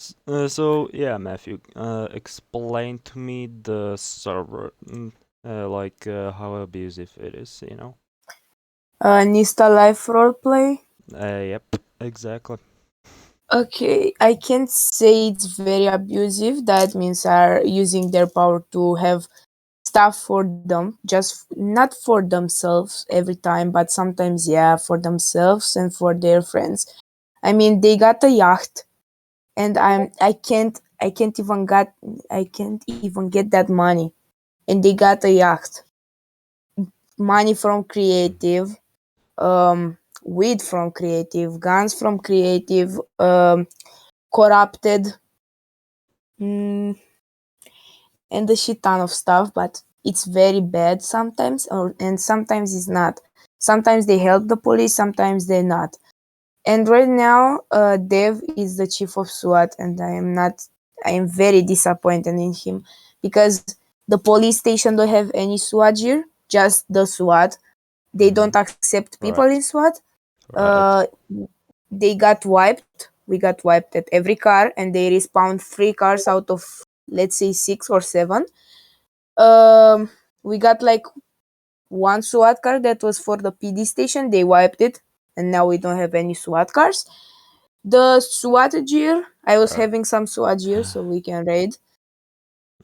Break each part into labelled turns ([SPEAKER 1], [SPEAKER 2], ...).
[SPEAKER 1] So yeah, Matthew, explain to me the server, how abusive it is, you know?
[SPEAKER 2] Nysta life roleplay.
[SPEAKER 1] Yep, exactly.
[SPEAKER 2] Okay, I can't say it's very abusive. That means are using their power to have stuff for them, just not for themselves every time, but sometimes yeah, for themselves and for their friends. I mean, they got a yacht, and I can't even get that money, and they got a yacht, money from creative, weed from creative, guns from creative, corrupted, mm, and a shit ton of stuff, but it's very bad sometimes, and sometimes it's not. Sometimes they help the police, sometimes they're not. And right now, Dev is the chief of SWAT, and I am not. I am very disappointed in him because the police station don't have any SWAT gear, just the SWAT. They
[SPEAKER 1] Mm-hmm.
[SPEAKER 2] don't accept people in
[SPEAKER 1] Right,
[SPEAKER 2] SWAT.
[SPEAKER 1] right.
[SPEAKER 2] Uh, they got wiped. We got wiped at every car, and they respawned 3 cars out of, let's say, 6 or 7. Um, we got like one SWAT car that was for the PD station. They wiped it, and now we don't have any SWAT cars. The SWAT gear, I was
[SPEAKER 1] Right.
[SPEAKER 2] having some SWAT gear so we can raid.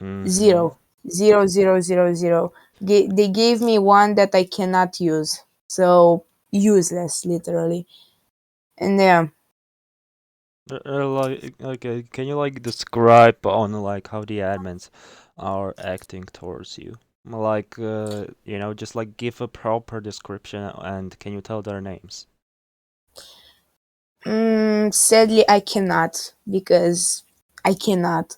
[SPEAKER 1] Mm-hmm.
[SPEAKER 2] Zero, zero, zero, zero, zero. They gave me one that I cannot use, so useless, literally. And yeah,
[SPEAKER 1] Can you like describe on like how the admins are acting towards you? Just like give a proper description and can you tell their names?
[SPEAKER 2] sadly, I cannot because I cannot.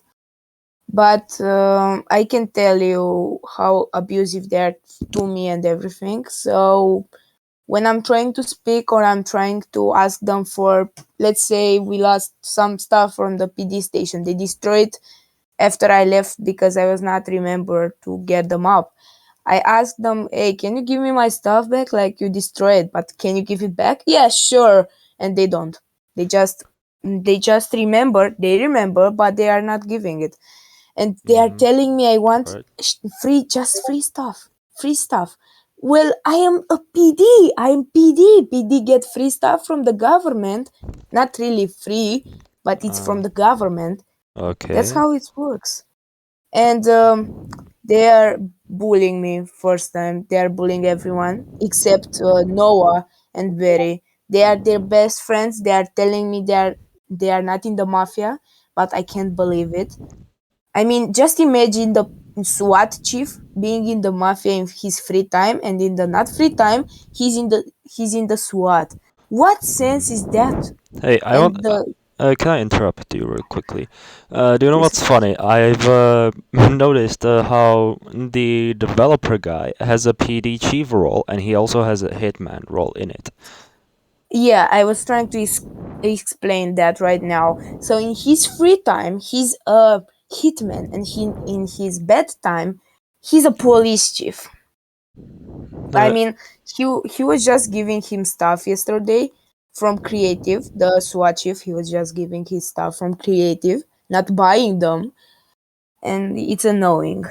[SPEAKER 2] But I can tell you how abusive they are to me and everything. So when I'm trying to speak or I'm trying to ask them for, let's say we lost some stuff from the PD station, they destroyed after I left because I was not remember to get them up. I asked them, hey, can you give me my stuff back? Like you destroyed, but can you give it back? Yeah, sure. And they don't. They just they remember, but they are not giving it. And they are
[SPEAKER 1] Mm-hmm.
[SPEAKER 2] telling me I want
[SPEAKER 1] Right.
[SPEAKER 2] free stuff, free stuff. Well, I am a PD. I am PD. PD get free stuff from the government, not really free, but it's
[SPEAKER 1] Uh,
[SPEAKER 2] from the government. That's
[SPEAKER 1] okay.
[SPEAKER 2] how it works. And they are bullying me first time. They are bullying everyone except Noah and Berry. They are their best friends. They are telling me they are not in the mafia, but I can't believe it. I mean, just imagine the SWAT chief being in the mafia in his free time, and in the not free time, he's in the SWAT. What sense is that?
[SPEAKER 1] Hey, I want.
[SPEAKER 2] And the
[SPEAKER 1] Can I interrupt you real quickly? Do you know
[SPEAKER 2] Yes,
[SPEAKER 1] what's
[SPEAKER 2] of course.
[SPEAKER 1] funny? I've noticed how the developer guy has a PD chief role, and he also has a hitman role in it.
[SPEAKER 2] Yeah, I was trying to explain that right now. So in his free time, he's a hitman, and he in his bedtime, he's a police chief. I
[SPEAKER 1] Uh,
[SPEAKER 2] mean, he was just giving him stuff yesterday from Creative, the SWAT chief. He was just giving his stuff from Creative, not buying them, and it's annoying.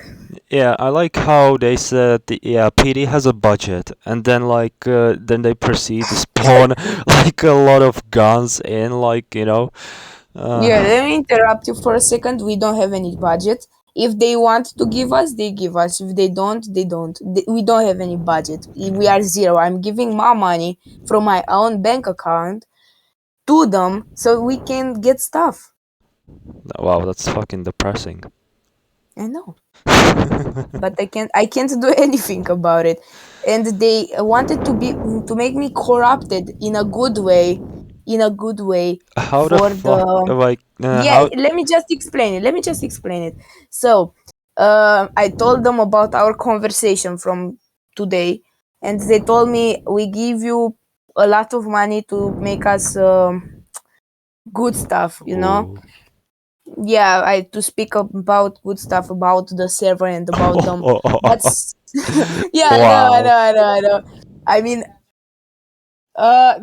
[SPEAKER 1] yeah, I like how they said yeah, PD has a budget, and then they proceed to spawn like a lot of guns in,
[SPEAKER 2] Yeah,
[SPEAKER 1] uh,
[SPEAKER 2] let me interrupt you for a second. We don't have any budget. If they want to give us, they give us. If they don't, they don't. We don't have any budget. We are zero. I'm giving my money from my own bank account to them so we can get stuff.
[SPEAKER 1] wow, that's fucking depressing.
[SPEAKER 2] I know, but I can't do anything about it. And they wanted to make me corrupted in a good way, in a good way
[SPEAKER 1] How the
[SPEAKER 2] for
[SPEAKER 1] fuck,
[SPEAKER 2] the Yeah,
[SPEAKER 1] how?
[SPEAKER 2] let me just explain it. Let me just explain it. So, I told them about our conversation from today, and they told me we give you a lot of money to make us good stuff. You know,
[SPEAKER 1] Ooh.
[SPEAKER 2] yeah, I to speak about good stuff about the server and about them. But yeah, I know, I
[SPEAKER 1] Wow.
[SPEAKER 2] know, I know, I know. I mean,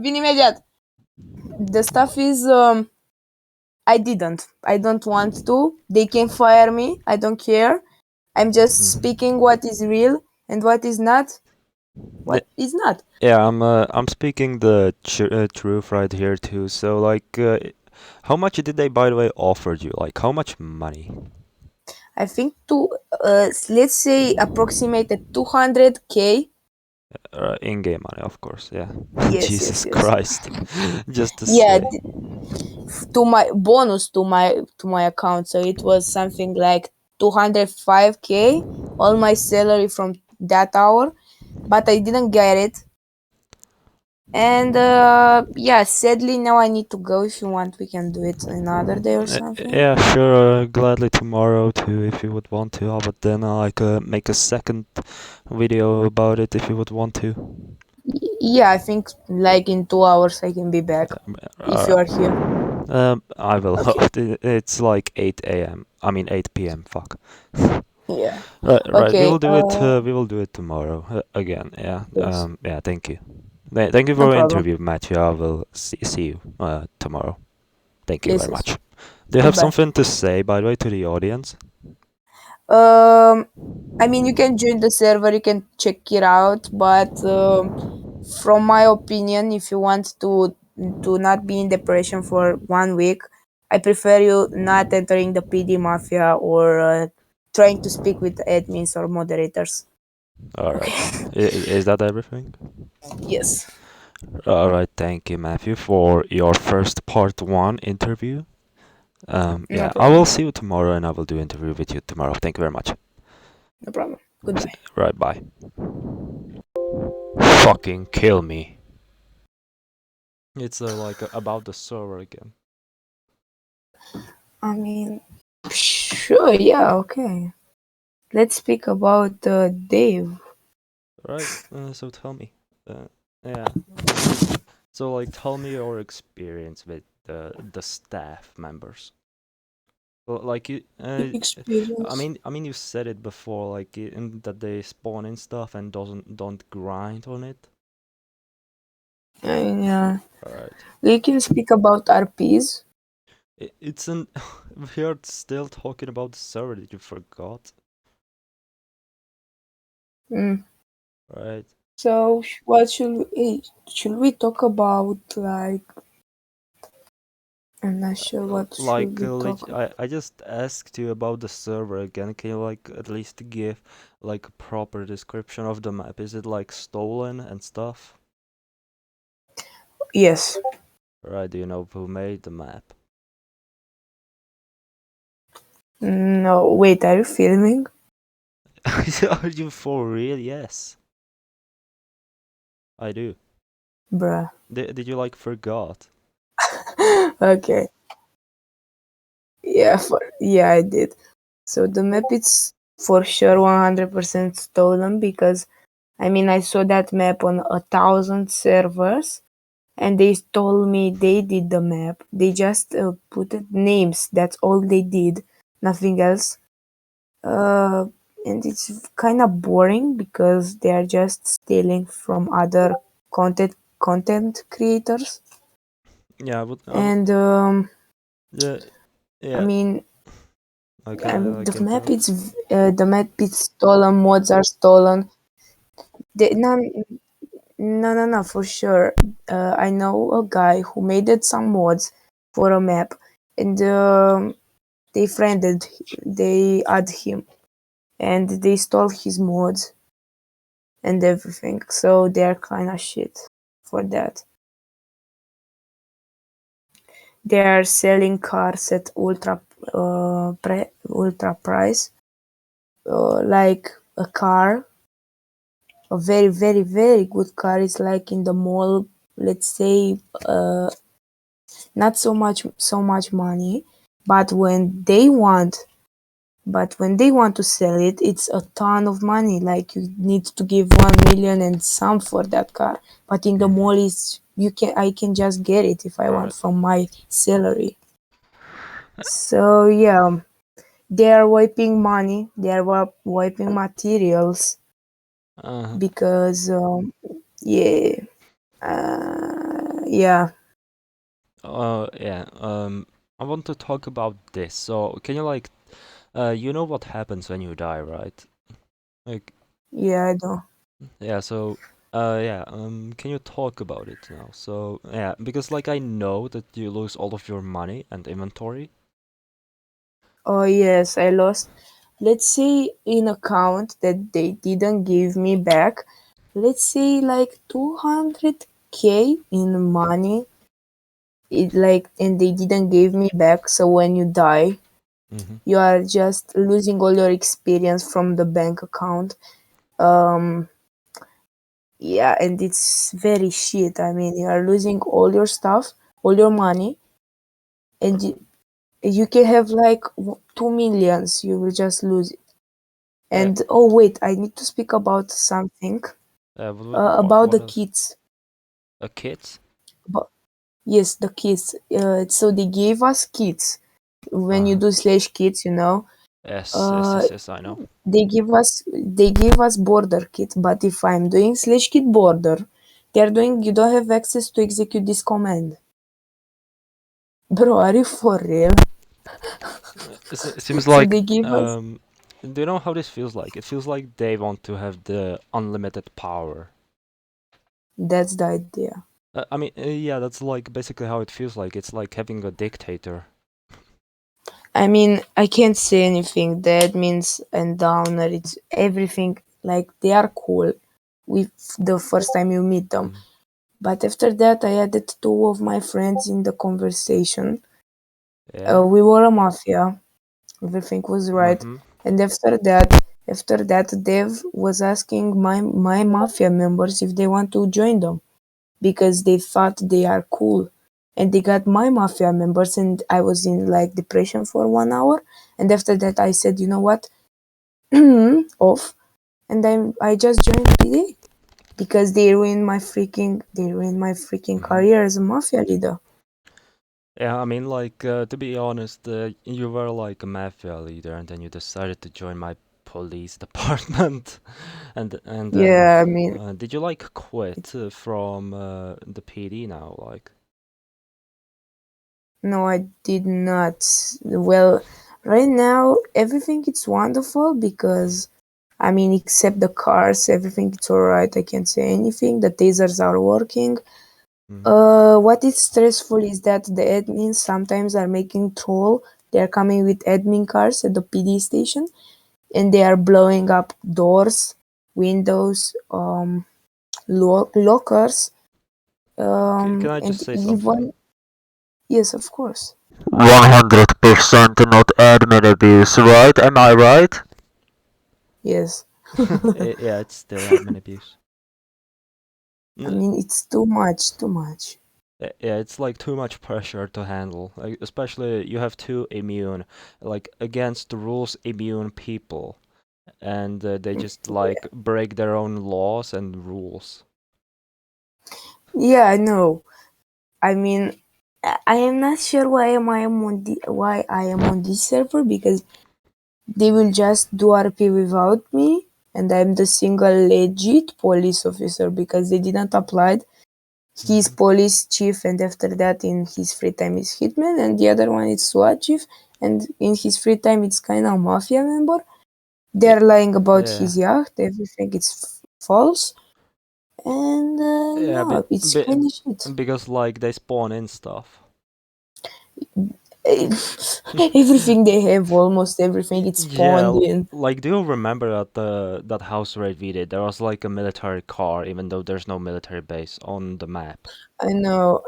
[SPEAKER 2] vin imediat. The stuff is I didn't. I don't want to. They can fire me. I don't care. I'm just speaking what is real and what is not. What is not.
[SPEAKER 1] Yeah, I'm speaking the truth right here too. So like, how much did they, by the way, offer you? Like, how much money?
[SPEAKER 2] I think to let's say approximated 200K.
[SPEAKER 1] In-game money, of course. Yeah.
[SPEAKER 2] Yes,
[SPEAKER 1] Jesus
[SPEAKER 2] yes, yes.
[SPEAKER 1] Christ. Just to
[SPEAKER 2] Yeah,
[SPEAKER 1] say.
[SPEAKER 2] to my bonus to my account. So it was something like 205K, all my salary from that hour, but I didn't get it. And yeah, sadly now I need to go. If you want, we can do it another day or something.
[SPEAKER 1] Yeah, sure. Gladly tomorrow too, if you would want to. But then like make a second video about it if you would want to.
[SPEAKER 2] Yeah, I think like in 2 hours I can be back if you
[SPEAKER 1] Alright.
[SPEAKER 2] are here.
[SPEAKER 1] I will.
[SPEAKER 2] Okay.
[SPEAKER 1] It's like 8 a.m. I mean 8 p.m. Fuck.
[SPEAKER 2] Yeah.
[SPEAKER 1] Right. We
[SPEAKER 2] Okay.
[SPEAKER 1] will do it. We will do it tomorrow again. Yeah.
[SPEAKER 2] Yes.
[SPEAKER 1] Yeah. Thank you. Thank you
[SPEAKER 2] No
[SPEAKER 1] for the
[SPEAKER 2] problem.
[SPEAKER 1] interview, Mathew. I will see you tomorrow. Thank you
[SPEAKER 2] Yes.
[SPEAKER 1] very
[SPEAKER 2] Yes.
[SPEAKER 1] much. Do you have
[SPEAKER 2] Goodbye.
[SPEAKER 1] something to say, by the way, to the audience?
[SPEAKER 2] Um, I mean, you can join the server, you can check it out, but from my opinion, if you want to not be in depression for 1 week, I prefer you not entering the PD mafia or trying to speak with admins or moderators.
[SPEAKER 1] All right.
[SPEAKER 2] Okay.
[SPEAKER 1] Is that everything?
[SPEAKER 2] Yes.
[SPEAKER 1] All right. Thank you, Mathew, for your first part one interview.
[SPEAKER 2] No
[SPEAKER 1] Yeah, I will
[SPEAKER 2] problem.
[SPEAKER 1] see you tomorrow, and I will do interview with you tomorrow. Thank you very much.
[SPEAKER 2] No problem. Goodbye.
[SPEAKER 1] Right. Bye. Fucking kill me. It's like about the server again.
[SPEAKER 2] I mean, sure, yeah, okay. Let's speak about Dave.
[SPEAKER 1] Right. So tell me. Yeah. So like, tell me your experience with the staff members. Well, like you,
[SPEAKER 2] Experience.
[SPEAKER 1] I mean, you said it before, like that they spawn in stuff and don't grind on it.
[SPEAKER 2] Yeah.
[SPEAKER 1] All right.
[SPEAKER 2] We can speak about RPs.
[SPEAKER 1] It's an we are still talking about the server that you forgot,
[SPEAKER 2] Mm.
[SPEAKER 1] right?
[SPEAKER 2] So, what should we talk about? Like, I'm not sure what should
[SPEAKER 1] Like,
[SPEAKER 2] we talk about.
[SPEAKER 1] I just asked you about the server again. Can you like at least give like a proper description of the map? Is it like stolen and stuff?
[SPEAKER 2] Yes.
[SPEAKER 1] Right? Do you know who made the map?
[SPEAKER 2] No, wait, are you filming?
[SPEAKER 1] Are you for real? Yes, I do.
[SPEAKER 2] Bruh.
[SPEAKER 1] Did you like forgot?
[SPEAKER 2] Okay. Yeah, yeah, I did. So the map is for sure 100% stolen because I mean I saw that map on 1,000 servers and they told me they did the map. They just put names. That's all they did. Nothing else. Uh, and it's kind of boring because they are just stealing from other content creators.
[SPEAKER 1] Yeah, I would.
[SPEAKER 2] And
[SPEAKER 1] Yeah,
[SPEAKER 2] I
[SPEAKER 1] yeah.
[SPEAKER 2] mean,
[SPEAKER 1] I can tell.
[SPEAKER 2] the map is stolen. Mods are stolen. No, no, no, no, for sure. I know a guy who made it some mods for a map, and they friended, they add him, and they stole his mods and everything. So they're kind of shit for that. They are selling cars at ultra price, like a car, a very very very good car is like in the mall. Let's say not so much money, but when they want to sell it, it's a ton of money. Like you need to give 1 million and some for that car. But in the
[SPEAKER 1] Mhm.
[SPEAKER 2] mall is I can just get it if I
[SPEAKER 1] All
[SPEAKER 2] want
[SPEAKER 1] right.
[SPEAKER 2] from my salary. So yeah, they are wiping money. They are wiping materials
[SPEAKER 1] Uh,
[SPEAKER 2] because yeah, yeah.
[SPEAKER 1] yeah. I want to talk about this. So, can you like, you know what happens when you die, right? Like,
[SPEAKER 2] Yeah, I know.
[SPEAKER 1] yeah. So, yeah. Can you talk about it now? So, yeah, because like I know that you lose all of your money and inventory.
[SPEAKER 2] Oh yes, I lost. Let's say in account that they didn't give me back. Let's say like 200K in money. It like and they didn't give me back. So when you die,
[SPEAKER 1] Mm-hmm.
[SPEAKER 2] you are just losing all your experience from the bank account. Um, yeah, and it's very shit. I mean, you are losing all your stuff, all your money, and you can have like 2 millions. You will just lose.
[SPEAKER 1] Yeah.
[SPEAKER 2] And oh wait, I need to speak about something about
[SPEAKER 1] What
[SPEAKER 2] the
[SPEAKER 1] is
[SPEAKER 2] kids.
[SPEAKER 1] a kit?
[SPEAKER 2] But yes, the kids. So they gave us kids. When you
[SPEAKER 1] Uh-huh.
[SPEAKER 2] do slash kids,
[SPEAKER 1] Yes, yes,
[SPEAKER 2] uh,
[SPEAKER 1] yes, yes. I know.
[SPEAKER 2] they give us border kit. But if I'm doing slash kit border, they're doing. You don't have access to execute this command. Bro, are you for real?
[SPEAKER 1] It seems
[SPEAKER 2] So
[SPEAKER 1] like
[SPEAKER 2] they give us.
[SPEAKER 1] do you know how this feels like? It feels like they want to have the unlimited power.
[SPEAKER 2] That's the idea.
[SPEAKER 1] I mean, yeah, that's like basically how it feels like. It's like having a dictator.
[SPEAKER 2] I mean, I can't say anything. The admins and downer, it's everything. Like they are cool with the first time you meet them.
[SPEAKER 1] Mm.
[SPEAKER 2] But after that, I added two of my friends in the conversation.
[SPEAKER 1] Yeah.
[SPEAKER 2] We were a mafia. Everything was right.
[SPEAKER 1] Mm-hmm.
[SPEAKER 2] And after that, Dev was asking my mafia members if they want to join them because they thought they are cool. And they got my mafia members, and I was in like depression for 1 hour. And after that, I said, you know what, off, and I just joined PD because they ruined my freaking
[SPEAKER 1] Mm-hmm.
[SPEAKER 2] career as a mafia leader.
[SPEAKER 1] Yeah, I mean, like to be honest, you were like a mafia leader, and then you decided to join my police department, and then
[SPEAKER 2] Yeah, I mean,
[SPEAKER 1] did you like quit from the PD now? Like,
[SPEAKER 2] no, I did not. Well, right now everything is wonderful because I mean, except the cars, everything is alright. I can't say anything. The tasers are working.
[SPEAKER 1] mm-hmm.
[SPEAKER 2] What is stressful is that the admins sometimes are making troll. They are coming with admin cars at the PD station, and they are blowing up doors, windows, lockers,
[SPEAKER 1] Can I
[SPEAKER 2] and
[SPEAKER 1] just say something?
[SPEAKER 2] even yes, of course.
[SPEAKER 3] 100% not admin abuse, right? Am I right?
[SPEAKER 2] Yes.
[SPEAKER 1] Yeah, it's still admin abuse.
[SPEAKER 2] I
[SPEAKER 1] N-
[SPEAKER 2] mean, it's too much, too much.
[SPEAKER 1] Yeah, it's like too much pressure to handle. Like, especially you have two immune, like against the rules immune people, and they just like break their own laws and rules.
[SPEAKER 2] Yeah, I know. I mean, I am not sure why I am on this server because they will just do RP without me, and I'm the single legit police officer because they didn't apply. He's
[SPEAKER 1] Hmm.
[SPEAKER 2] police chief, and after that, in his free time, is hitman, and the other one is SWAT chief, and in his free time, it's kind of mafia member.
[SPEAKER 1] Yeah,
[SPEAKER 2] They're lying about
[SPEAKER 1] yeah,
[SPEAKER 2] his yacht. Everything is false, and
[SPEAKER 1] yeah.
[SPEAKER 2] yeah, it's kind of shit.
[SPEAKER 1] Because like they spawn in stuff.
[SPEAKER 2] Everything they have, almost everything, it's
[SPEAKER 1] Yeah,
[SPEAKER 2] spawned in.
[SPEAKER 1] like do you remember that that house raid we did? There was like a military car, even though there's no military base on the map.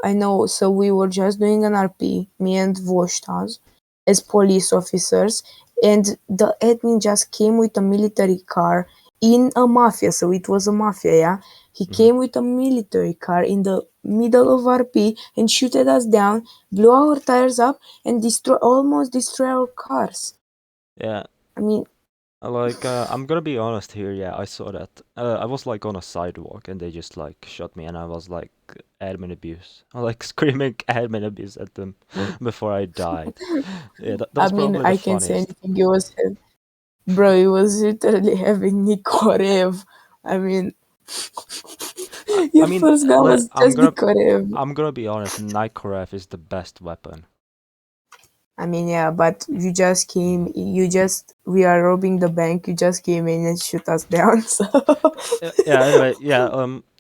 [SPEAKER 2] I know. So we were just doing an RP, me and Vostaz, as police officers, and the admin just came with a military car in a mafia. So it was a mafia, yeah. He
[SPEAKER 1] Hmm.
[SPEAKER 2] came with a military car in the middle of RP and shooted us down, blew our tires up, and almost destroy our cars.
[SPEAKER 1] Yeah,
[SPEAKER 2] I mean,
[SPEAKER 1] like I'm gonna be honest here. Yeah, I saw that. I was like on a sidewalk and they just like shot me, and I was like admin abuse. I like screaming admin abuse at them before I died. Yeah, that was probably the
[SPEAKER 2] I can't say
[SPEAKER 1] funniest.
[SPEAKER 2] anything. Bro, he was literally having Nikorev. I mean,
[SPEAKER 1] I
[SPEAKER 2] your
[SPEAKER 1] mean,
[SPEAKER 2] first gun was just Nikorev.
[SPEAKER 1] I'm gonna be honest. Nikorev is the best weapon.
[SPEAKER 2] I mean, yeah, but you just came. We are robbing the bank. You just came in and shoot us down. So,
[SPEAKER 1] Yeah. Anyway, yeah.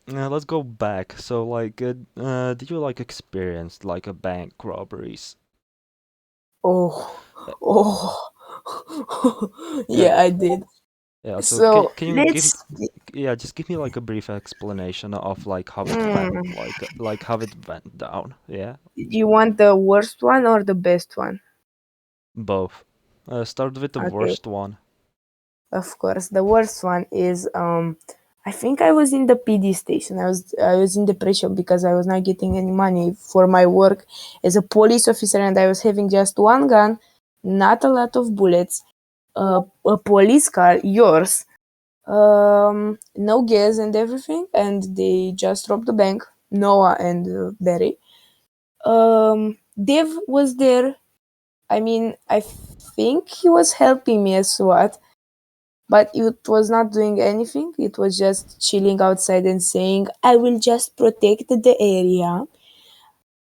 [SPEAKER 1] Let's go back. So, like, did you like experience like a bank robberies?
[SPEAKER 2] oh,
[SPEAKER 1] Uh,
[SPEAKER 2] oh,
[SPEAKER 1] yeah.
[SPEAKER 2] yeah, I did.
[SPEAKER 1] Yeah. So,
[SPEAKER 2] So
[SPEAKER 1] can you give
[SPEAKER 2] let's.
[SPEAKER 1] yeah, just give me like a brief explanation of like how it went,
[SPEAKER 2] Mm,
[SPEAKER 1] like how it went down. Yeah,
[SPEAKER 2] do you want the worst one or the best one?
[SPEAKER 1] both. Start with the
[SPEAKER 2] Okay,
[SPEAKER 1] worst one.
[SPEAKER 2] of course. The worst one is I think I was in the PD station. I was in depression because I was not getting any money for my work as a police officer, and I was having just one gun, not a lot of bullets, a police car, yours, no gas and everything, and they just robbed the bank. Noah and Barry. Dev was there. I mean, I think he was helping me as what, but it was not doing anything. It was just chilling outside and saying, I will just protect the area.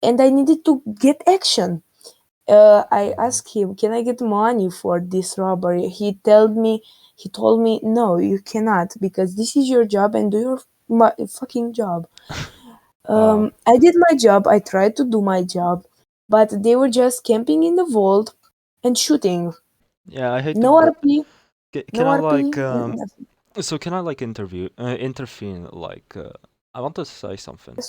[SPEAKER 2] And I needed to get action. I
[SPEAKER 1] Mhm.
[SPEAKER 2] asked him, can I get money for this robbery? He told me, no, you cannot, because this is your job and do your fucking job.
[SPEAKER 1] Wow.
[SPEAKER 2] I did my job. I tried to do my job, but they were just camping in the vault and shooting.
[SPEAKER 1] Yeah, I hate to
[SPEAKER 2] No
[SPEAKER 1] br
[SPEAKER 2] RP,
[SPEAKER 1] can
[SPEAKER 2] no
[SPEAKER 1] I
[SPEAKER 2] RP,
[SPEAKER 1] like
[SPEAKER 2] nothing.
[SPEAKER 1] so can I like intervene like I want to say something.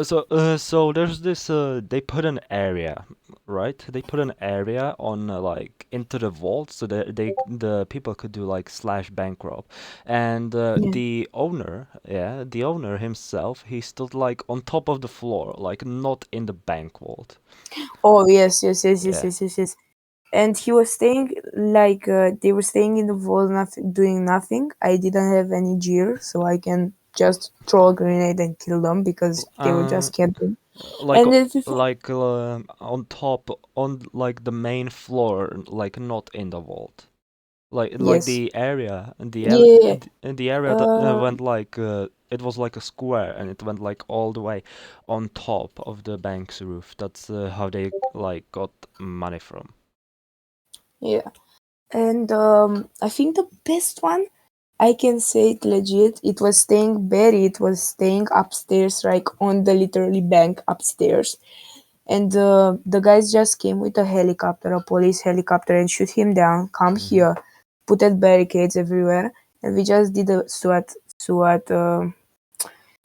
[SPEAKER 1] So there's this they put an area, right? They put an area on like into the vault so that the people could do like slash bank rob. And
[SPEAKER 2] Yeah.
[SPEAKER 1] the owner, yeah, the owner himself, he stood like on top of the floor, like not in the bank vault.
[SPEAKER 2] Oh yes, yes, yes, yes,
[SPEAKER 1] Yeah.
[SPEAKER 2] yes, yes, yes. And he was staying like they were staying in the vault, nothing, doing nothing. I didn't have any gear, so I can just throw a grenade and kill them because they were
[SPEAKER 1] Uh,
[SPEAKER 2] just camping.
[SPEAKER 1] like
[SPEAKER 2] And then
[SPEAKER 1] on top on like the main floor, like not in the vault. Like
[SPEAKER 2] yes,
[SPEAKER 1] the area and
[SPEAKER 2] yeah,
[SPEAKER 1] the area that
[SPEAKER 2] uh,
[SPEAKER 1] went like it was like a square and it went like all the way on top of the bank's roof. That's how they like got money from.
[SPEAKER 2] yeah. And I think the best one, I can say it legit. It was staying buried. It was staying upstairs, like on the literally bank upstairs. And the guys just came with a helicopter, a police helicopter, and shoot him down. Come
[SPEAKER 1] Hmm.
[SPEAKER 2] here, put at barricades everywhere, and we just did a SWAT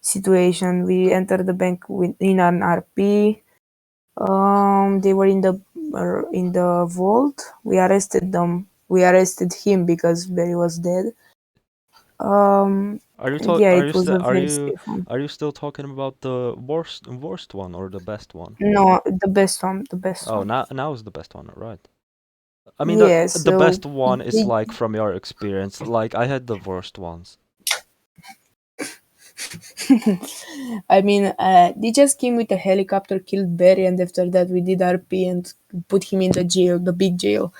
[SPEAKER 2] situation. We entered the bank in an RP. They were in the vault. We arrested them. We arrested him because Barry was dead. And yeah, it was a very safe one.
[SPEAKER 1] Are you still talking about the worst one or the best one?
[SPEAKER 2] No, the best one, the best
[SPEAKER 1] Oh,
[SPEAKER 2] one.
[SPEAKER 1] now is the best one, right? I mean
[SPEAKER 2] Yeah,
[SPEAKER 1] the
[SPEAKER 2] so
[SPEAKER 1] best one is
[SPEAKER 2] they
[SPEAKER 1] like from your experience. Like I had the worst ones.
[SPEAKER 2] I mean, they just came with a helicopter, killed Barry, and after that we did RP and put him in the jail, the big jail.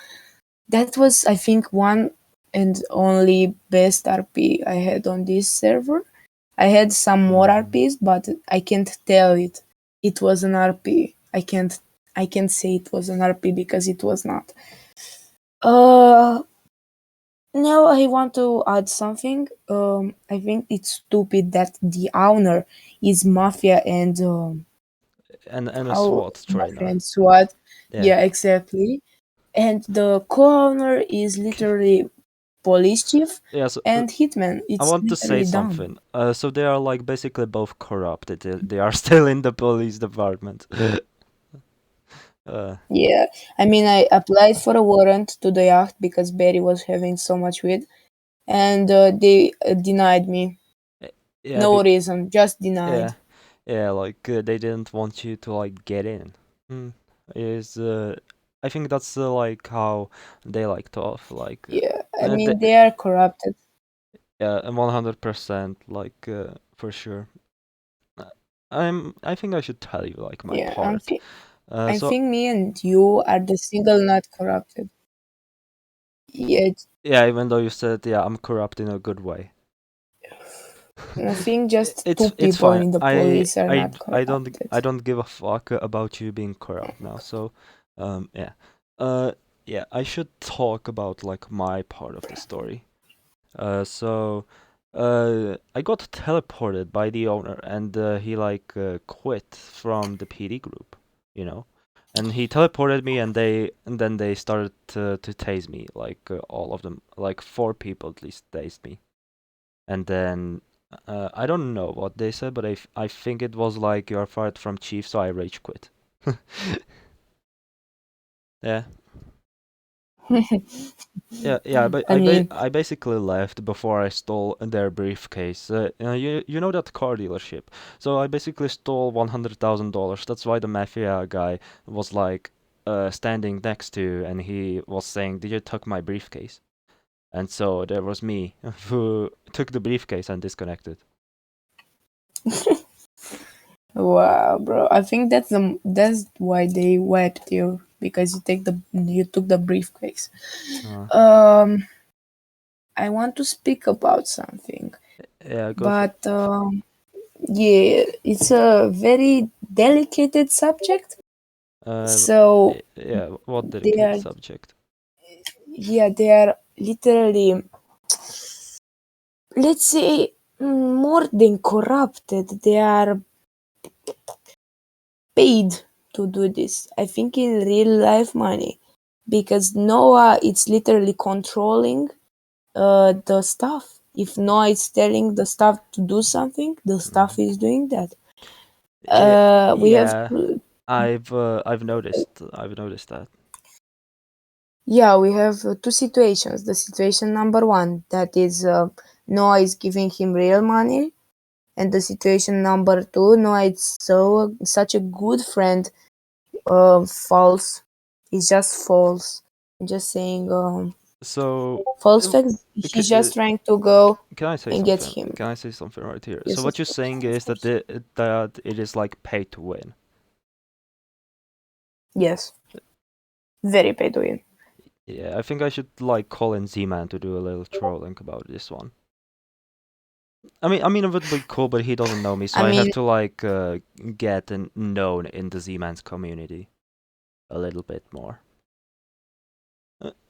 [SPEAKER 2] That was, I think, one and only best RP I had on this server. I had some more
[SPEAKER 1] Hmm.
[SPEAKER 2] RPs, but I can't tell it. It was an RP. I can't say it was an RP because it was not. Uh, Now I want to add something. I think it's stupid that the owner is mafia and
[SPEAKER 1] And a
[SPEAKER 2] how
[SPEAKER 1] SWAT
[SPEAKER 2] mafia
[SPEAKER 1] trainer.
[SPEAKER 2] and SWAT.
[SPEAKER 1] Yeah.
[SPEAKER 2] Yeah, exactly. And the co-owner is literally police chief
[SPEAKER 1] Yeah, so
[SPEAKER 2] and hitman.
[SPEAKER 1] I
[SPEAKER 2] It's
[SPEAKER 1] want to say
[SPEAKER 2] literally dumb.
[SPEAKER 1] something. So they are like basically both corrupted. They are still in the police department. uh,
[SPEAKER 2] Yeah, I mean, I applied for a warrant to the yacht because Barry was having so much weed, and they denied me.
[SPEAKER 1] eh, yeah,
[SPEAKER 2] No reason, just
[SPEAKER 1] yeah,
[SPEAKER 2] denied.
[SPEAKER 1] yeah. Like they didn't want you to like get in. Hmm. Is I think that's like how they like to off. Like
[SPEAKER 2] Yeah, I
[SPEAKER 1] they,
[SPEAKER 2] mean, they are corrupted.
[SPEAKER 1] yeah, 100%. Like for sure. Uh, I think I should tell you like my
[SPEAKER 2] Yeah,
[SPEAKER 1] part.
[SPEAKER 2] I
[SPEAKER 1] So
[SPEAKER 2] think me and you are the single not corrupted. Yeah,
[SPEAKER 1] yeah, even though you said yeah, I'm corrupt in a good way.
[SPEAKER 2] I think just two
[SPEAKER 1] It's
[SPEAKER 2] people
[SPEAKER 1] fine.
[SPEAKER 2] in the police are not corrupted.
[SPEAKER 1] I don't give a fuck about you being corrupt now. So Yeah. Uh, yeah, I should talk about like my part of the story. So, I got teleported by the owner, and he like quit from the PD group, you know. And he teleported me, and then they started to tase me, like all of them, like four people at least tased me. And then I don't know what they said, but I think it was like you're fired from chief, so I rage quit. Yeah. Yeah, but
[SPEAKER 2] I mean,
[SPEAKER 1] I basically left before I stole their briefcase. You know that car dealership. So I basically stole $100,000. That's why the mafia guy was like standing next to, and he was saying, "Did you took my briefcase?" And so there was me who took the briefcase and disconnected.
[SPEAKER 2] wow, bro. I think that's why they wiped you because you took the briefcase.
[SPEAKER 1] Uh,
[SPEAKER 2] Um, I want to speak about something,
[SPEAKER 1] yeah, go for
[SPEAKER 2] but yeah, it's a very delicate subject.
[SPEAKER 1] it.
[SPEAKER 2] So
[SPEAKER 1] Yeah, what
[SPEAKER 2] they
[SPEAKER 1] delicate
[SPEAKER 2] are,
[SPEAKER 1] subject.
[SPEAKER 2] yeah, they are literally, let's say, more than corrupted. They are paid to do this. I think in real life money, because Noah it's literally controlling the stuff. If Noah is telling the stuff to do something, the
[SPEAKER 1] Mhm.
[SPEAKER 2] stuff is doing that.
[SPEAKER 1] Yeah,
[SPEAKER 2] We have
[SPEAKER 1] yeah. I've noticed that.
[SPEAKER 2] Yeah, we have two situations. The situation number one, that is Noah is giving him real money, and the situation number two, Noah is such a good friend. False. It's just false. I'm just saying
[SPEAKER 1] So,
[SPEAKER 2] false
[SPEAKER 1] uh,
[SPEAKER 2] facts.
[SPEAKER 1] c-
[SPEAKER 2] He's just trying to go
[SPEAKER 1] can I say
[SPEAKER 2] and get
[SPEAKER 1] something?
[SPEAKER 2] him.
[SPEAKER 1] Can I say something right here? So
[SPEAKER 2] Yes, of
[SPEAKER 1] what you're
[SPEAKER 2] course,
[SPEAKER 1] saying
[SPEAKER 2] of
[SPEAKER 1] is that
[SPEAKER 2] course.
[SPEAKER 1] that it is like pay to win.
[SPEAKER 2] Yes, very pay to win.
[SPEAKER 1] Yeah, I think I should like call in Z-Man to do a little trolling about this one. I mean, it would be cool, but he doesn't know me, so
[SPEAKER 2] I
[SPEAKER 1] I have
[SPEAKER 2] mean,
[SPEAKER 1] to like get known in the Z-Man's community a little bit more.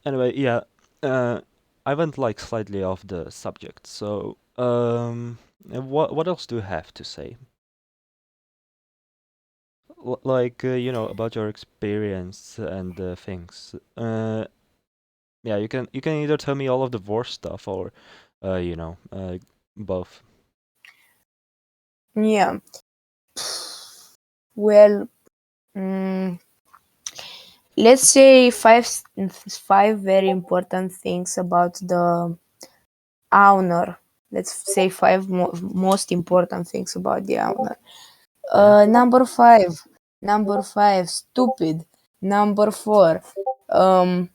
[SPEAKER 1] Anyway, yeah, uh, I went like slightly off the subject. So, what else do you have to say? Like about your experience and things. Yeah, you can either tell me all of the worst stuff or, both.
[SPEAKER 2] yeah. Well, mm, let's say five very important things about the owner. Let's say five most important things about the owner.
[SPEAKER 1] Yeah.
[SPEAKER 2] Number five. Number five. Stupid. Number four. Um,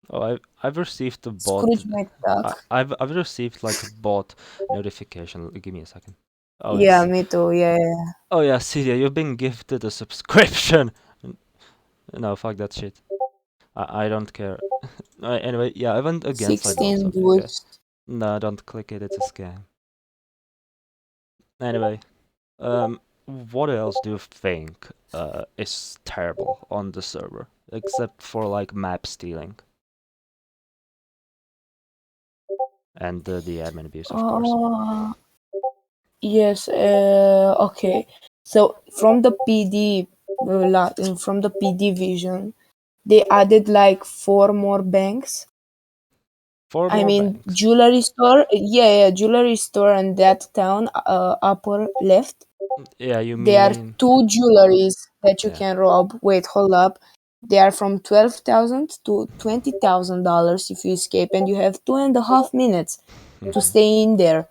[SPEAKER 1] Oh, I've received a bot.
[SPEAKER 2] Scrooge McDuck.
[SPEAKER 1] I've received like a bot notification. Give me a second. Oh,
[SPEAKER 2] Yeah,
[SPEAKER 1] it's
[SPEAKER 2] me too. Yeah, yeah.
[SPEAKER 1] oh yeah, Celia, you've been gifted a subscription. No, fuck that shit. I don't care. Anyway, yeah, I went again slightly off
[SPEAKER 2] 16
[SPEAKER 1] subject.
[SPEAKER 2] boots.
[SPEAKER 1] No, don't click it. It's a scam. Anyway, um, what else do you think is terrible on the server except for like map stealing and the admin abuse, of course?
[SPEAKER 2] Uh, yes. Okay. So from the PD vision, they added like four more banks.
[SPEAKER 1] Four
[SPEAKER 2] I
[SPEAKER 1] more
[SPEAKER 2] mean,
[SPEAKER 1] banks.
[SPEAKER 2] jewelry store. Yeah, jewelry store in that town, upper left.
[SPEAKER 1] Yeah, you
[SPEAKER 2] There are
[SPEAKER 1] mean
[SPEAKER 2] two jewelries that you
[SPEAKER 1] yeah.
[SPEAKER 2] can rob. Wait, hold up. They are from 12,000 to $20,000 if you escape, and you have 2.5 minutes to
[SPEAKER 1] Mhm.
[SPEAKER 2] stay in there.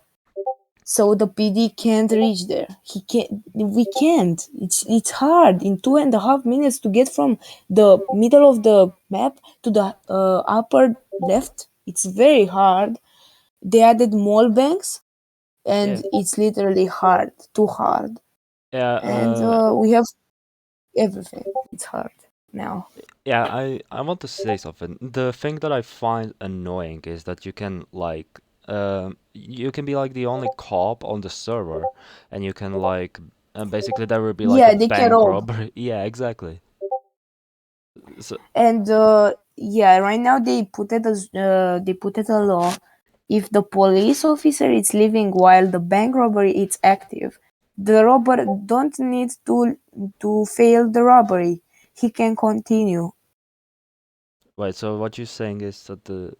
[SPEAKER 2] So the PD can't reach there. He can't. We can't. It's hard in 2.5 minutes to get from the middle of the map to the upper left. It's very hard. They added mall banks,
[SPEAKER 1] Yeah.
[SPEAKER 2] and it's literally hard, too hard.
[SPEAKER 1] Yeah,
[SPEAKER 2] And we have everything. It's hard now.
[SPEAKER 1] yeah, I want to say something. The thing that I find annoying is that you can be like the only cop on the server, and you can basically there will be like a
[SPEAKER 2] Yeah, they can
[SPEAKER 1] bank
[SPEAKER 2] rob.
[SPEAKER 1] robbery. Yeah, exactly. So,
[SPEAKER 2] And yeah, right now they put it a law. If the police officer is leaving while the bank robbery is active, the robber don't need to fail the robbery. He can continue.
[SPEAKER 1] wait, so what you're saying is that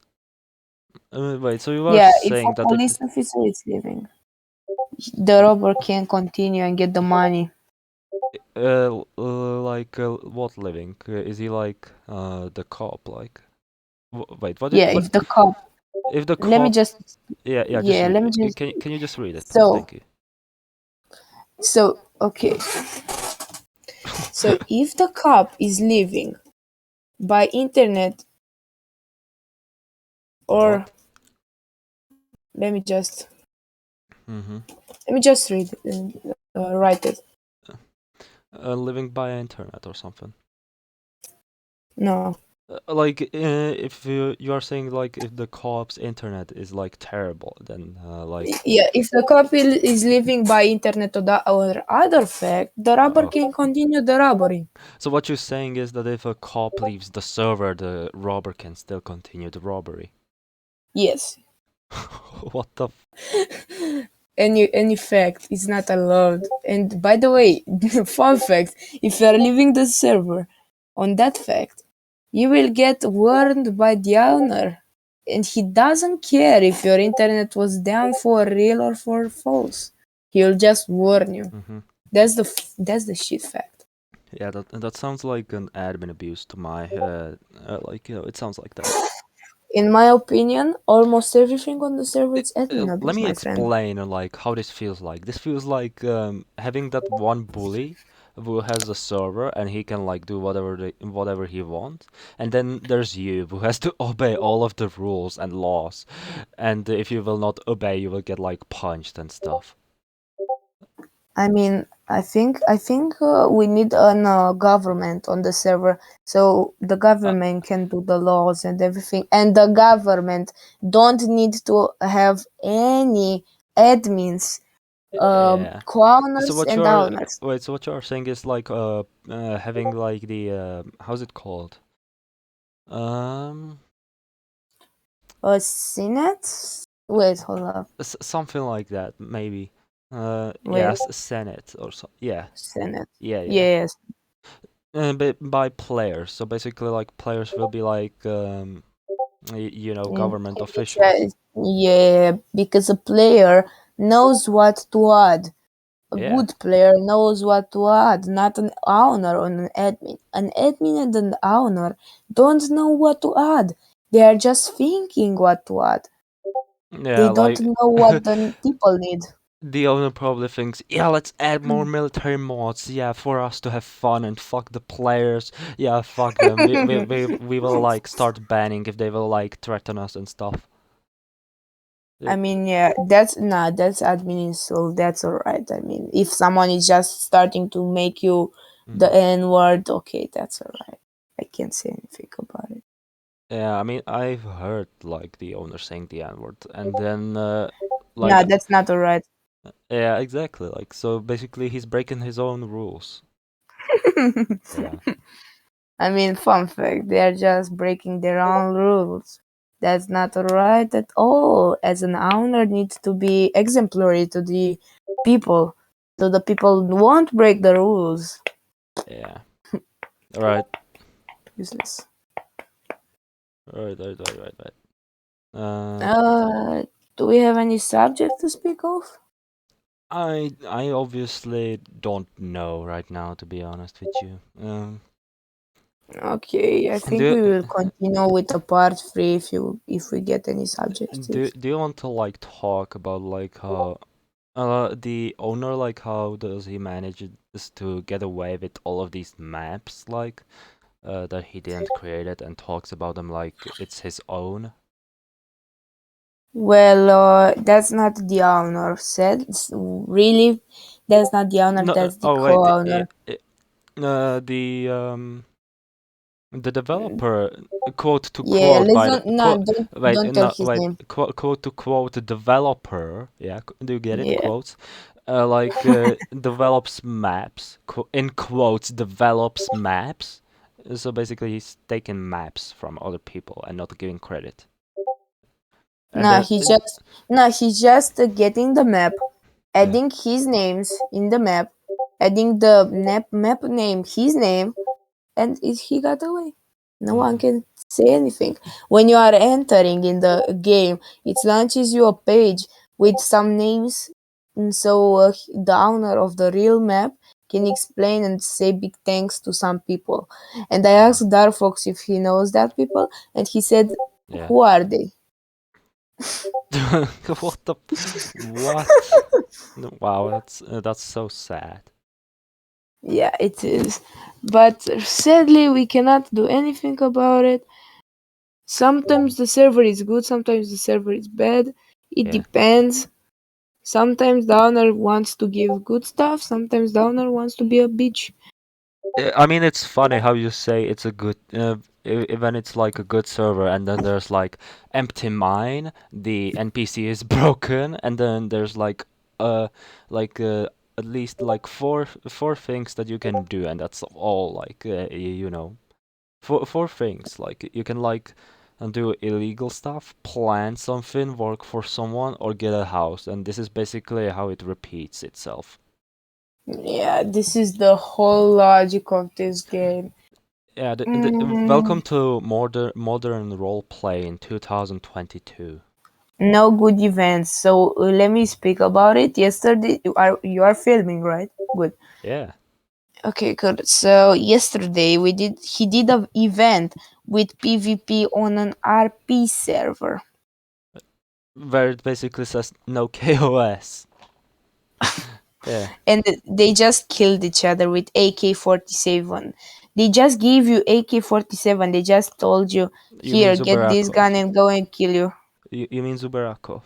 [SPEAKER 1] wait, so you are
[SPEAKER 2] Yeah, if a
[SPEAKER 1] saying that
[SPEAKER 2] police officer is leaving, the robber can continue and get the money.
[SPEAKER 1] like what living? Is he like the cop? Like, wait, what?
[SPEAKER 2] Yeah,
[SPEAKER 1] What?
[SPEAKER 2] if the cop.
[SPEAKER 1] If the
[SPEAKER 2] Let me
[SPEAKER 1] cop?
[SPEAKER 2] just.
[SPEAKER 1] Yeah, yeah. Just
[SPEAKER 2] Yeah, let me
[SPEAKER 1] read.
[SPEAKER 2] just.
[SPEAKER 1] Can you just read it, please?
[SPEAKER 2] So,
[SPEAKER 1] Thank you.
[SPEAKER 2] okay. So if the cop is leaving by internet, or
[SPEAKER 1] What?
[SPEAKER 2] let me just
[SPEAKER 1] Mm-hmm.
[SPEAKER 2] read write it.
[SPEAKER 1] Living by internet or something.
[SPEAKER 2] No.
[SPEAKER 1] Like, if you are saying like if the co-op's internet is like terrible, then like,
[SPEAKER 2] Yeah, if the couple is living by internet or other fact, the robber
[SPEAKER 1] oh.
[SPEAKER 2] can continue the robbery.
[SPEAKER 1] So what you're saying is that if a cop leaves the server, the robber can still continue the robbery.
[SPEAKER 2] Yes.
[SPEAKER 1] What the?
[SPEAKER 2] Any fact is not allowed. And by the way, fun fact: if you are leaving the server on that fact, you will get warned by the owner, and he doesn't care if your internet was down for real or for false. He'll just warn you.
[SPEAKER 1] Mm-hmm.
[SPEAKER 2] That's the shit fact.
[SPEAKER 1] Yeah, that sounds like an admin abuse to my like, it sounds like that.
[SPEAKER 2] In my opinion, almost everything on the server is admin
[SPEAKER 1] Let
[SPEAKER 2] abuse,
[SPEAKER 1] me
[SPEAKER 2] my friend.
[SPEAKER 1] explain like how this feels like. This feels like having that one bully who has a server and he can like do whatever he wants, and then there's you who has to obey all of the rules and laws, and if you will not obey, you will get like punched and stuff.
[SPEAKER 2] I mean, I think we need an government on the server, so the
[SPEAKER 1] Uh,
[SPEAKER 2] government can do the laws and everything, and the government don't need to have any admins,
[SPEAKER 1] yeah. So
[SPEAKER 2] co-owners
[SPEAKER 1] what
[SPEAKER 2] and
[SPEAKER 1] you're
[SPEAKER 2] owners.
[SPEAKER 1] wait, so what you're saying is like having like the how's it called? Um
[SPEAKER 2] A Senate? Wait, hold up.
[SPEAKER 1] something like that, maybe. Yeah,
[SPEAKER 2] Wait,
[SPEAKER 1] Senate or so. Yeah,
[SPEAKER 2] Senate.
[SPEAKER 1] yeah.
[SPEAKER 2] Yes,
[SPEAKER 1] But by players. So basically, like players will be like,
[SPEAKER 2] in
[SPEAKER 1] government
[SPEAKER 2] the
[SPEAKER 1] officials.
[SPEAKER 2] chat. Yeah, because a player knows what to add. A
[SPEAKER 1] Yeah,
[SPEAKER 2] good player knows what to add, not an owner or an admin. An admin and an owner don't know what to add. They are just thinking what to add.
[SPEAKER 1] yeah.
[SPEAKER 2] They don't
[SPEAKER 1] Like
[SPEAKER 2] know what the people need.
[SPEAKER 1] the owner probably thinks, yeah, let's add more military mods. Yeah, for us to have fun and fuck the players. Yeah, fuck them. We will like start banning if they will like threaten us and stuff.
[SPEAKER 2] I mean, yeah, that's admin insult. That's alright. I mean, if someone is just starting to make you
[SPEAKER 1] Mm.
[SPEAKER 2] the N word, okay, that's alright. I can't say anything about it.
[SPEAKER 1] Yeah, I mean, I've heard like the owner saying the N-word, and then like,
[SPEAKER 2] Nah, that's not alright.
[SPEAKER 1] yeah, exactly. Like, so basically, he's breaking his own rules. Yeah.
[SPEAKER 2] I mean, fun fact, they are just breaking their own rules. That's not right at all. As an owner, needs to be exemplary to the people, so the people won't break the rules.
[SPEAKER 1] Yeah. All right.
[SPEAKER 2] Useless.
[SPEAKER 1] Right. Uh,
[SPEAKER 2] Uh, do we have any subject to speak of?
[SPEAKER 1] I obviously don't know right now, to be honest with you.
[SPEAKER 2] Okay, I think
[SPEAKER 1] Do
[SPEAKER 2] we will continue with the part three if we get any
[SPEAKER 1] do
[SPEAKER 2] subjects.
[SPEAKER 1] do you want to like talk about like how the owner, like how does he manage to get away with all of these maps like that he didn't create it and talks about them like it's his own?
[SPEAKER 2] Well, that's not the owner said. Really, that's not the owner.
[SPEAKER 1] No,
[SPEAKER 2] That's the
[SPEAKER 1] oh wait,
[SPEAKER 2] co-owner.
[SPEAKER 1] the developer, quote to
[SPEAKER 2] Yeah,
[SPEAKER 1] quote
[SPEAKER 2] let's
[SPEAKER 1] by the
[SPEAKER 2] don't no,
[SPEAKER 1] quote wait
[SPEAKER 2] don't tell
[SPEAKER 1] no
[SPEAKER 2] his
[SPEAKER 1] wait
[SPEAKER 2] name.
[SPEAKER 1] quote to quote developer, yeah, do you get it,
[SPEAKER 2] Yeah.
[SPEAKER 1] quotes, like develops maps, in quotes develops maps, So basically, he's taking maps from other people and not giving credit. And
[SPEAKER 2] Nah,
[SPEAKER 1] then,
[SPEAKER 2] he's just getting the map,
[SPEAKER 1] yeah,
[SPEAKER 2] adding his names in the map, adding the map name, his name, and he got away. No one
[SPEAKER 1] mm,
[SPEAKER 2] can say anything. When you are entering in the game, it launches you a page with some names, and so the owner of the real map can explain and say big thanks to some people. And I asked Dark Fox if he knows that people, and he said,
[SPEAKER 1] yeah.
[SPEAKER 2] "Who are they?"
[SPEAKER 1] What the? What? No, wow, that's so sad.
[SPEAKER 2] Yeah, it is. But sadly, we cannot do anything about it. Sometimes the server is good, sometimes the server is bad. It
[SPEAKER 1] Yeah.
[SPEAKER 2] depends. Sometimes the owner wants to give good stuff, sometimes the owner wants to be a bitch.
[SPEAKER 1] I mean, it's funny how you say it's a good, when it's like a good server, and then there's like empty mine, the NPC is broken, and then there's uh, like at least like four things that you can do, and that's all. Like you know, four things. Like you can like do illegal stuff, plan something, work for someone, or get a house, and this is basically how it repeats itself.
[SPEAKER 2] Yeah, this is the whole logic of this game.
[SPEAKER 1] Yeah,
[SPEAKER 2] Mm,
[SPEAKER 1] welcome to modern role play in 2022.
[SPEAKER 2] no good events. So let me speak about it. Yesterday, you are filming, right? Good.
[SPEAKER 1] Yeah,
[SPEAKER 2] Okay, good. So yesterday he did an event with PvP on an RP server.
[SPEAKER 1] where it basically says no KOS. Yeah,
[SPEAKER 2] And they just killed each other with AK-47. They just gave you AK-47. They just told you,
[SPEAKER 1] you mean
[SPEAKER 2] here, get this
[SPEAKER 1] Zubarakov.
[SPEAKER 2] gun and go and kill you.
[SPEAKER 1] You mean Zubarakov.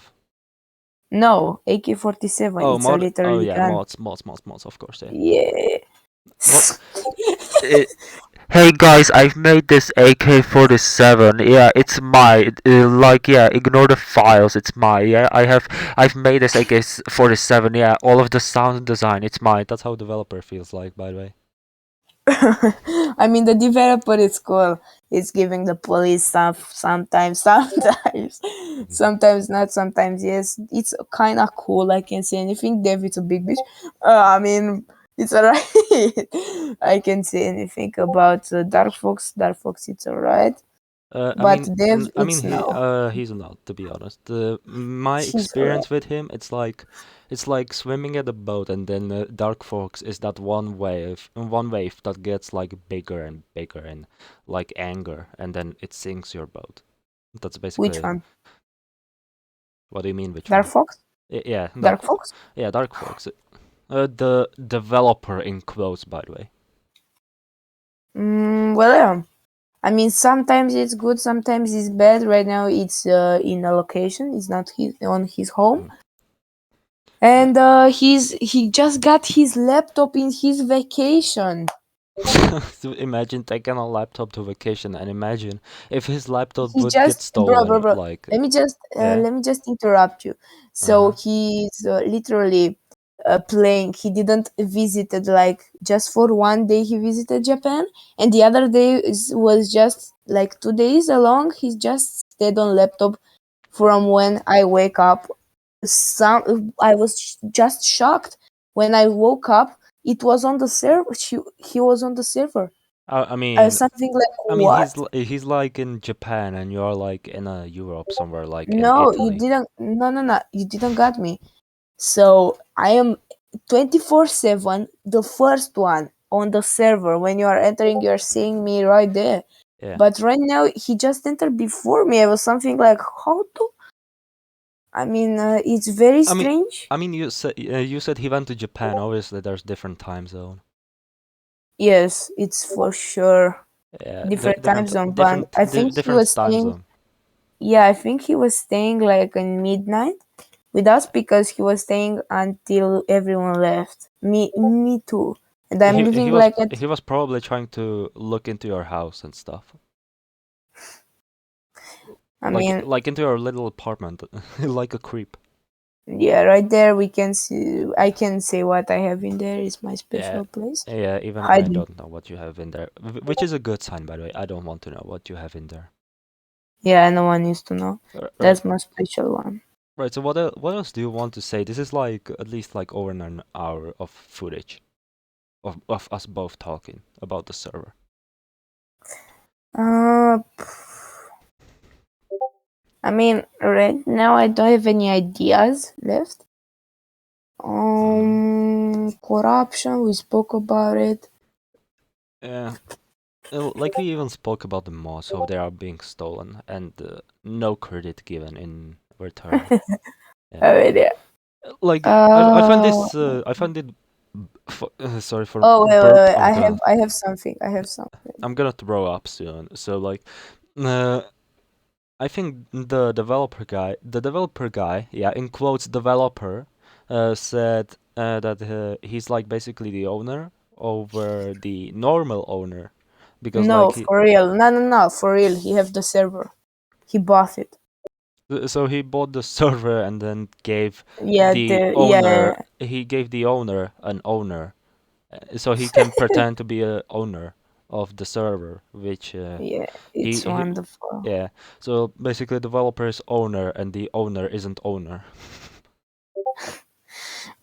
[SPEAKER 2] No, AK-47.
[SPEAKER 1] Oh,
[SPEAKER 2] It's a
[SPEAKER 1] mod. Oh
[SPEAKER 2] literally
[SPEAKER 1] yeah,
[SPEAKER 2] gun.
[SPEAKER 1] mods. Of course, yeah.
[SPEAKER 2] Yeah.
[SPEAKER 1] Well, it,
[SPEAKER 3] Hey guys, I've made this AK-47. Yeah, it's my like yeah, ignore the files. It's my yeah. I've made this AK-47. Yeah, all of the sound design. It's mine.
[SPEAKER 1] that's how developer feels like, by the way.
[SPEAKER 2] I mean, the developer is cool. It's giving the police stuff sometimes, sometimes not, sometimes yes. It's kind of cool. I can say anything. David's a big bitch. I mean, it's alright. I can say anything about Dark Fox. Dark Fox, it's alright. But Dev,
[SPEAKER 1] I mean,
[SPEAKER 2] it's no.
[SPEAKER 1] he's not, to be honest. My
[SPEAKER 2] He's alright.
[SPEAKER 1] experience with him, it's like swimming at a boat, and then Dark Fox is that one wave that gets like bigger and bigger, and like anger, and then it sinks your boat. That's
[SPEAKER 2] Which
[SPEAKER 1] basically.
[SPEAKER 2] one?
[SPEAKER 1] What do you mean, which
[SPEAKER 2] Dark
[SPEAKER 1] one?
[SPEAKER 2] Fox?
[SPEAKER 1] Yeah,
[SPEAKER 2] Dark Fox?
[SPEAKER 1] Dark Fox. The developer in quotes, by the way.
[SPEAKER 2] Well, yeah. I mean, sometimes it's good, sometimes it's bad. Right now, it's in a location. It's not on his home,
[SPEAKER 1] Mm.
[SPEAKER 2] and he just got his laptop in his vacation.
[SPEAKER 1] So imagine taking a laptop to vacation, and imagine if his laptop
[SPEAKER 2] He
[SPEAKER 1] would get
[SPEAKER 2] just, bro,
[SPEAKER 1] stolen.
[SPEAKER 2] bro, bro.
[SPEAKER 1] Like, yeah,
[SPEAKER 2] Let me just interrupt you. So
[SPEAKER 1] uh-huh.
[SPEAKER 2] he's literally playing. He didn't visited like just for one day. He visited Japan, and the other day was just like 2 days along. He just stayed on laptop from when I wake up. I was just shocked when I woke up. It was on the server. He was on the server.
[SPEAKER 1] I mean,
[SPEAKER 2] Something like
[SPEAKER 1] he's
[SPEAKER 2] what?
[SPEAKER 1] he's like in Japan, and you're like in Europe somewhere, like in
[SPEAKER 2] No, you
[SPEAKER 1] Italy.
[SPEAKER 2] didn't. No, no, no. You didn't got me. So I am 24/7, the first one on the server. When you are entering, you are seeing me right there.
[SPEAKER 1] Yeah.
[SPEAKER 2] But right now, he just entered before me. I was something like, how to? I mean, it's very
[SPEAKER 1] I mean,
[SPEAKER 2] strange.
[SPEAKER 1] you said he went to Japan. Obviously, there's different time zone.
[SPEAKER 2] Yes, it's for sure
[SPEAKER 1] Yeah,
[SPEAKER 2] different time zone. But I think he
[SPEAKER 1] different
[SPEAKER 2] was
[SPEAKER 1] time
[SPEAKER 2] staying.
[SPEAKER 1] zone.
[SPEAKER 2] Yeah, I think he was staying like in midnight with us because he was staying until everyone left. Me too. And I'm living like at.
[SPEAKER 1] He was probably trying to look into your house and stuff,
[SPEAKER 2] I mean,
[SPEAKER 1] like into your little apartment, like a creep.
[SPEAKER 2] Yeah, right there we can see. I can say what I have in there is my
[SPEAKER 1] Yeah,
[SPEAKER 2] special place.
[SPEAKER 1] yeah. Even I
[SPEAKER 2] Hiding.
[SPEAKER 1] don't know what you have in there, which is a good sign, by the way. I don't want to know what you have in there.
[SPEAKER 2] Yeah, no one needs to know.
[SPEAKER 1] Right,
[SPEAKER 2] That's my special one.
[SPEAKER 1] right. So what else do you want to say? This is like at least like over an hour of footage of us both talking about the server.
[SPEAKER 2] Uh, I mean, right now I don't have any ideas left. Corruption. We spoke about it.
[SPEAKER 1] Yeah. Like we even spoke about the mods, how they are being stolen, and no credit given in return. Yeah.
[SPEAKER 2] I mean, yeah.
[SPEAKER 1] Like I find
[SPEAKER 2] Uh,
[SPEAKER 1] this I find it sorry for
[SPEAKER 2] oh
[SPEAKER 1] burp.
[SPEAKER 2] wait. I have something. I have something.
[SPEAKER 1] I'm gonna throw up soon. So like uh, I think the developer guy, yeah, in quotes developer, said that he's like basically the owner over the normal owner because
[SPEAKER 2] No,
[SPEAKER 1] like he
[SPEAKER 2] for real. No. For real. He have the server. He bought it.
[SPEAKER 1] so he bought the server and then gave
[SPEAKER 2] Yeah.
[SPEAKER 1] the
[SPEAKER 2] The
[SPEAKER 1] owner
[SPEAKER 2] yeah.
[SPEAKER 1] he gave the owner an owner so he can pretend to be a owner of the server which
[SPEAKER 2] Yeah.
[SPEAKER 1] he
[SPEAKER 2] It's
[SPEAKER 1] he
[SPEAKER 2] wonderful.
[SPEAKER 1] yeah, so basically developer is owner and the owner isn't owner.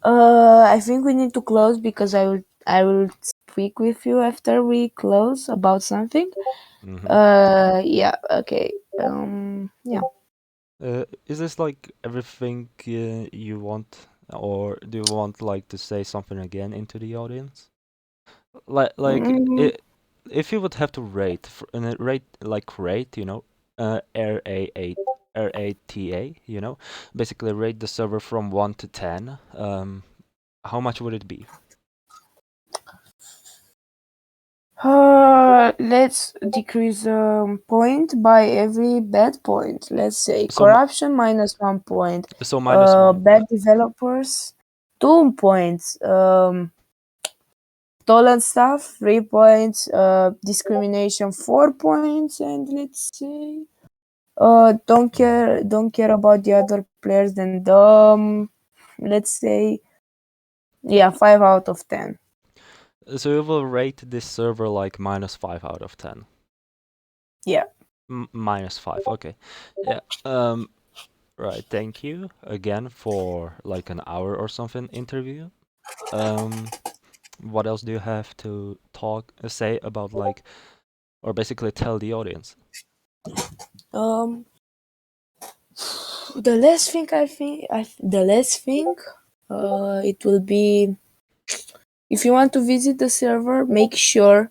[SPEAKER 2] I think we need to close because I will speak with you after we close about something.
[SPEAKER 1] Hmm.
[SPEAKER 2] Yeah. Okay. Yeah.
[SPEAKER 1] Is this like everything you want, or do you want like to say something again into the audience? Like
[SPEAKER 2] Mm,
[SPEAKER 1] it, if you would have to rate, rate like rate, RATA, basically rate the server from 1 to 10. How much would it be?
[SPEAKER 2] let's decrease point by every bad point. Let's say
[SPEAKER 1] So
[SPEAKER 2] corruption minus 1 point.
[SPEAKER 1] minus one.
[SPEAKER 2] Bad developers 2 points. Stolen stuff 3 points. Discrimination 4 points, and let's say don't care about the other players. Then let's say yeah 5 out of 10.
[SPEAKER 1] So you will rate this server like -5 out of 10.
[SPEAKER 2] Yeah.
[SPEAKER 1] -5. Okay. Yeah. Right. Thank you again for like an hour or something interview. Um, what else do you have to say about like, or basically tell the audience?
[SPEAKER 2] Um. The last thing I think, the last thing, it will be if you want to visit the server, make sure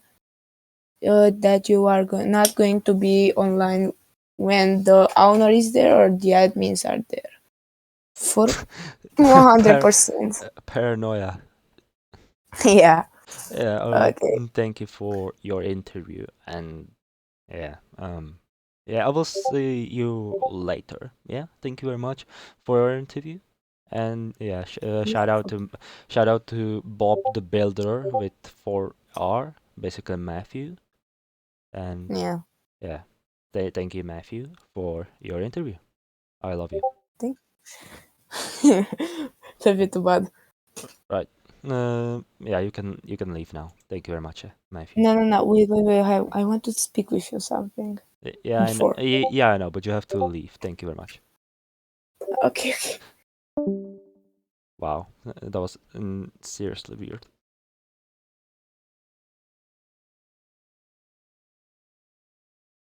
[SPEAKER 2] that you are not going to be online when the owner is there or the admins are there. For
[SPEAKER 1] Par
[SPEAKER 2] 100%.
[SPEAKER 1] Paranoia.
[SPEAKER 2] Yeah.
[SPEAKER 1] Yeah. All right.
[SPEAKER 2] Okay.
[SPEAKER 1] Thank you for your interview, and yeah. Yeah. I will see you later. Yeah. Thank you very much for your interview. And yeah, shout out to Bob the Builder with 4R, basically Matthew. And
[SPEAKER 2] Yeah.
[SPEAKER 1] yeah, thank you, Matthew, for your interview. I love you.
[SPEAKER 2] Think. It's a bit bad.
[SPEAKER 1] Right. Yeah, you can leave now. Thank you very much, Matthew.
[SPEAKER 2] No. Wait. I want to speak with you something
[SPEAKER 1] Yeah, I know.
[SPEAKER 2] before.
[SPEAKER 1] Yeah, I know, but you have to leave. Thank you very much.
[SPEAKER 2] Okay.
[SPEAKER 1] Wow, that was seriously weird.